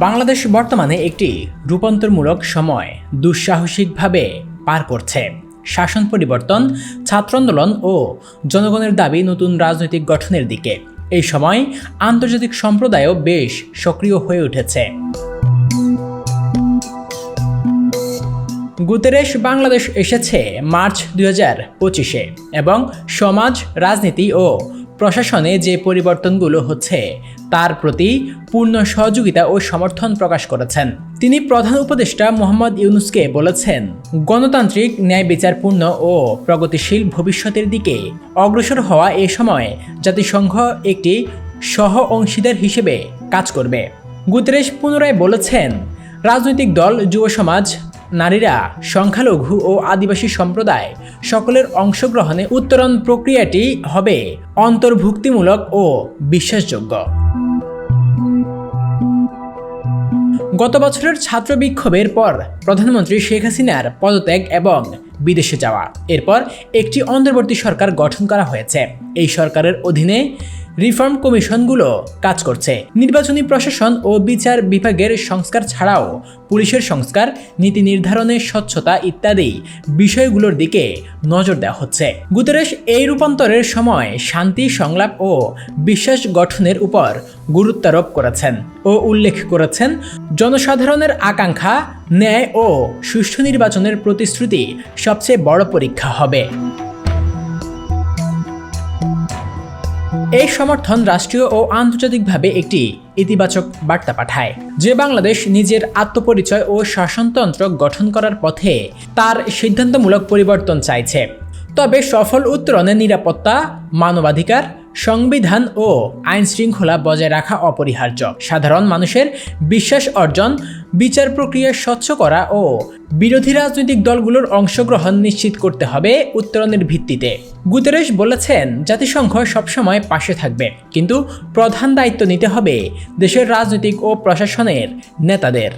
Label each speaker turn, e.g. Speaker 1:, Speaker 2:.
Speaker 1: বাংলাদেশ বর্তমানে একটি রূপান্তরমূলক সময় দুঃসাহসিকভাবে পার করছে। শাসন পরিবর্তন, ছাত্র আন্দোলন ও জনগণের দাবি নতুন রাজনৈতিক গঠনের দিকে। এই সময় আন্তর্জাতিক সম্প্রদায়ও বেশ সক্রিয় হয়ে উঠেছে। গুতেরেস বাংলাদেশ এসেছে মার্চ 2025-এ এবং সমাজ, রাজনীতি ও প্রশাসনে যে পরিবর্তনগুলো হচ্ছে তার প্রতি পূর্ণ সহযোগিতা ও সমর্থন প্রকাশ করেছেন। তিনি প্রধান উপদেষ্টা মোহাম্মদ ইউনূসকে বলেছেন, গণতান্ত্রিক, ন্যায় বিচারপূর্ণ ও প্রগতিশীল ভবিষ্যতের দিকে অগ্রসর হওয়া এ সময় জাতিসংঘ একটি সহ অংশীদার হিসেবে কাজ করবে। গুতেরেস পুনরায় বলেছেন, রাজনৈতিক দল, যুব সমাজ, নারীরা, সংখ্যালঘু ও আদিবাসী সম্প্রদায় সকলের অংশগ্রহণে উত্তরণ প্রক্রিয়াটি হবে অন্তর্ভুক্তিমূলক ও বিশ্বাসযোগ্য। গত বছরের ছাত্র বিক্ষোভের পর প্রধানমন্ত্রী শেখ হাসিনার পদত্যাগ এবং বিদেশে যাওয়া, এরপর একটি অন্তর্বর্তী সরকার গঠন করা হয়েছে। এই সরকারের অধীনে রিফর্ম কমিশনগুলো কাজ করছে। নির্বাচনী প্রশাসন ও বিচার বিভাগের সংস্কার ছাড়াও পুলিশের সংস্কার, নীতি নির্ধারণে স্বচ্ছতা ইত্যাদি বিষয়গুলোর দিকে নজর দেওয়া হচ্ছে। গুতেরেস এই রূপান্তরের সময় শান্তি, সংলাপ ও বিশ্বাস গঠনের উপর গুরুত্বারোপ করেছেন ও উল্লেখ করেছেন, জনসাধারণের আকাঙ্ক্ষা, ন্যায় ও সুষ্ঠু নির্বাচনের প্রতিশ্রুতি সবচেয়ে বড় পরীক্ষা হবে। এই সমর্থন রাষ্ট্রীয় ও আন্তর্জাতিকভাবে একটি ইতিবাচক বার্তা পাঠায় যে বাংলাদেশ নিজের আত্মপরিচয় ও শাসনতন্ত্র গঠন করার পথে তার সিদ্ধান্তমূলক পরিবর্তন চাইছে। তবে সফল উত্তরণে নিরাপত্তা, মানবাধিকার, সংবিধান ও আইন শৃঙ্খলা বজায় রাখা অপরিহার্য। সাধারণ মানুষের বিশ্বাস অর্জন, বিচার প্রক্রিয়া স্বচ্ছ করা ও বিরোধী রাজনৈতিক দলগুলোর অংশগ্রহণ নিশ্চিত করতে হবে উত্তরণের ভিত্তিতে। গুতেরেস বলেছেন, জাতিসংঘ সবসময় পাশে থাকবে, কিন্তু প্রধান দায়িত্ব নিতে হবে দেশের রাজনৈতিক ও প্রশাসনের নেতাদের।